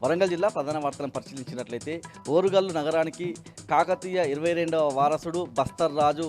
వరంగల్ జిల్లా ప్రధాన వార్తలను పరిశీలించినట్లయితే ఓరుగల్లు నగరానికి కాకతీయ 22వ వారసుడు బస్తర్ రాజు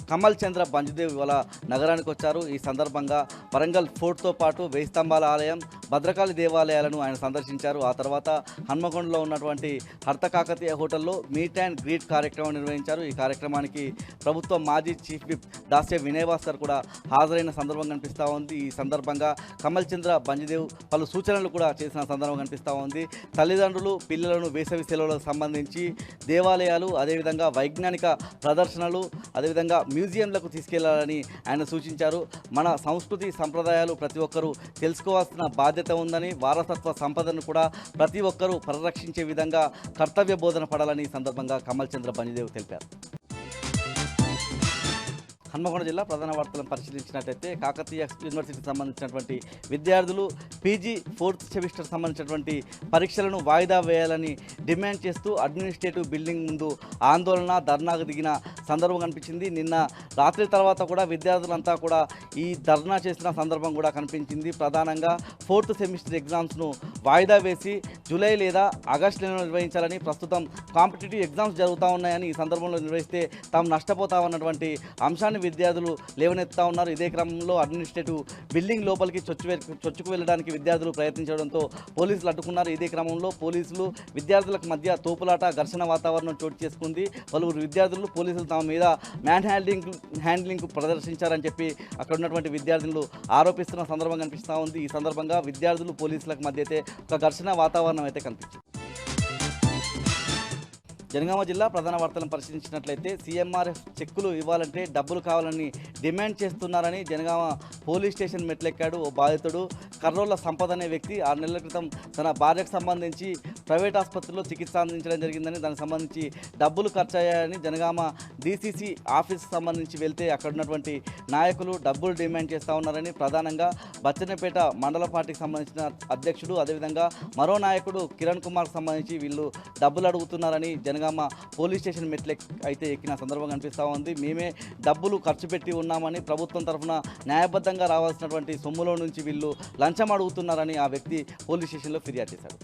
కమల్ చంద్ర బంజుదేవ్ ఇవాళ నగరానికి వచ్చారు. ఈ సందర్భంగా వరంగల్ ఫోర్ట్తో పాటు వేయి స్తంభాల ఆలయం, భద్రకాళి దేవాలయాలను ఆయన సందర్శించారు. ఆ తర్వాత హన్మకొండలో ఉన్నటువంటి హర్త కాకతీయ హోటల్లో మీట్ అండ్ గ్రీట్ కార్యక్రమం నిర్వహించారు. ఈ కార్యక్రమానికి ప్రభుత్వం మాజీ చీఫ్ విప్ దాస్య వినయ్ భాస్కర్ కూడా హాజరైన సందర్భం కనిపిస్తూ ఉంది. ఈ సందర్భంగా కమల్ చంద్ర బంజుదేవ్ పలు సూచనలు కూడా చేసిన సందర్భం కనిపిస్తూ ఉంది. తల్లిదండ్రులు పిల్లలను వేసవి సెలవులకు సంబంధించి దేవాలయాలు, అదేవిధంగా వైజ్ఞానిక ప్రదర్శనలు, అదేవిధంగా మ్యూజియంలకు తీసుకెళ్లాలని ఆయన సూచించారు. మన సంస్కృతి సంప్రదాయాలు ప్రతి ఒక్కరూ తెలుసుకోవాల్సిన బాధ్యత ఉందని, వారసత్వ సంపదను కూడా ప్రతి ఒక్కరూ పరిరక్షించే విధంగా కర్తవ్య బోధన పడాలని ఈ సందర్భంగా కమల్ చంద్ర బంజుదేవ్ తెలిపారు. హన్మకొండ జిల్లా ప్రధాన వార్తలను పరిశీలించినట్లయితే కాకతీయ యూనివర్సిటీకి సంబంధించినటువంటి విద్యార్థులు పీజీ 4th సెమిస్టర్ సంబంధించినటువంటి పరీక్షలను వాయిదా వేయాలని డిమాండ్ చేస్తూ అడ్మినిస్ట్రేటివ్ బిల్డింగ్ ముందు ఆందోళన, ధర్నాకు దిగిన సందర్భం కనిపించింది. నిన్న రాత్రి తర్వాత కూడా విద్యార్థులంతా కూడా ఈ ధర్నా చేసిన సందర్భం కూడా కనిపించింది. ప్రధానంగా 4th సెమిస్టర్ ఎగ్జామ్స్ను వాయిదా వేసి జూలై లేదా ఆగస్టు నెలలో నిర్వహించాలని, ప్రస్తుతం కాంపిటేటివ్ ఎగ్జామ్స్ జరుగుతూ ఉన్నాయని, ఈ సందర్భంలో నిర్వహిస్తే తాము నష్టపోతామన్నటువంటి అంశాన్ని విద్యార్థులు లేవనెత్తుతా ఉన్నారు. ఇదే క్రమంలో అడ్మినిస్ట్రేటివ్ బిల్డింగ్ లోపలికి చొచ్చుకు వెళ్ళడానికి విద్యార్థులు ప్రయత్నించడంతో పోలీసులు అడ్డుకున్నారు. ఇదే క్రమంలో పోలీసులు విద్యార్థులకు మధ్య తోపులాట, ఘర్షణ వాతావరణం చోటు చేసుకుంది. పలువురు విద్యార్థులు పోలీసులు తమ మీద మ్యాన్ హ్యాండ్లింగ్ ప్రదర్శించారని చెప్పి అక్కడ ఉన్నటువంటి విద్యార్థులు ఆరోపిస్తున్న సందర్భం కనిపిస్తూ ఉంది. ఈ సందర్భంగా విద్యార్థులు పోలీసులకు మధ్య అయితే ఒక ఘర్షణ వాతావరణం అయితే కనిపించింది. జనగామ జిల్లా ప్రధాన వార్తలను పరిశీలించినట్లయితే సీఎంఆర్ఎఫ్ చెక్కులు ఇవ్వాలంటే డబ్బులు కావాలని డిమాండ్ చేస్తున్నారని జనగామ పోలీస్ స్టేషన్ మెట్లెక్కాడు ఓ బాధితుడు. కర్రోళ్ళ సంపద అనే వ్యక్తి 6 నెలల క్రితం తన భార్యకు సంబంధించి ప్రైవేట్ ఆసుపత్రిలో చికిత్స అందించడం జరిగిందని, దానికి సంబంధించి డబ్బులు ఖర్చు అయ్యాయని జనగామ డీసీసీ ఆఫీస్కి సంబంధించి వెళ్తే అక్కడ ఉన్నటువంటి నాయకులు డబ్బులు డిమాండ్ చేస్తూ ఉన్నారని, ప్రధానంగా బచ్చన్నపేట మండల పార్టీకి సంబంధించిన అధ్యక్షుడు, అదేవిధంగా మరో నాయకుడు కిరణ్ కుమార్కి సంబంధించి వీళ్ళు డబ్బులు అడుగుతున్నారని జనగామ పోలీస్ స్టేషన్ మెట్లెక్ అయితే ఎక్కిన సందర్భం కనిపిస్తూ ఉంది. మేమే డబ్బులు ఖర్చు పెట్టి ఉన్నామని, ప్రభుత్వం తరఫున న్యాయబద్ధంగా రావాల్సినటువంటి సొమ్ములో నుంచి వీళ్ళు లంచం అడుగుతున్నారని ఆ వ్యక్తి పోలీస్ స్టేషన్లో ఫిర్యాదు చేశాడు.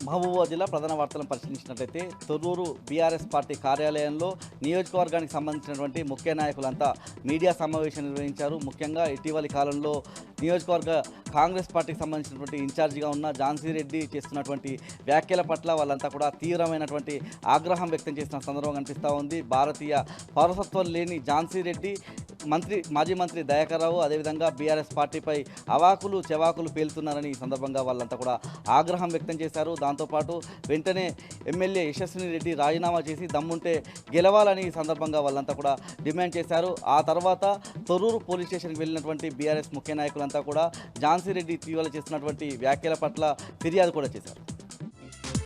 మహబూబాబాద్ జిల్లా ప్రధాన వార్తలను పరిశీలించినట్లయితే తొర్రూరు బీఆర్ఎస్ పార్టీ కార్యాలయంలో నియోజకవర్గానికి సంబంధించినటువంటి ముఖ్య నాయకులంతా మీడియా సమావేశం నిర్వహించారు. ముఖ్యంగా ఇటీవలి కాలంలో నియోజకవర్గ కాంగ్రెస్ పార్టీకి సంబంధించినటువంటి ఇన్ఛార్జిగా ఉన్న ఝాన్సీ రెడ్డి చేస్తున్నటువంటి వ్యాఖ్యల పట్ల వాళ్ళంతా కూడా తీవ్రమైనటువంటి ఆగ్రహం వ్యక్తం చేసిన సందర్భం కనిపిస్తూ ఉంది. భారతీయ పౌరసత్వం లేని ఝాన్సీ రెడ్డి మాజీ మంత్రి దయాకర్ రావు, అదేవిధంగా బీఆర్ఎస్ పార్టీపై అవాకులు చెవాకులు పేలుతున్నారని ఈ సందర్భంగా వాళ్ళంతా కూడా ఆగ్రహం వ్యక్తం చేశారు. దాంతోపాటు వెంటనే ఎమ్మెల్యే యశస్విని రెడ్డి రాజీనామా చేసి దమ్ముంటే గెలవాలని ఈ సందర్భంగా వాళ్ళంతా కూడా డిమాండ్ చేశారు. ఆ తర్వాత తొర్రూరు పోలీస్ స్టేషన్కి వెళ్ళినటువంటి బీఆర్ఎస్ ముఖ్య నాయకులంతా కూడా ఝాన్సీ రెడ్డి ఇటీవల చేస్తున్నటువంటి వ్యాఖ్యల పట్ల ఫిర్యాదు కూడా చేశారు.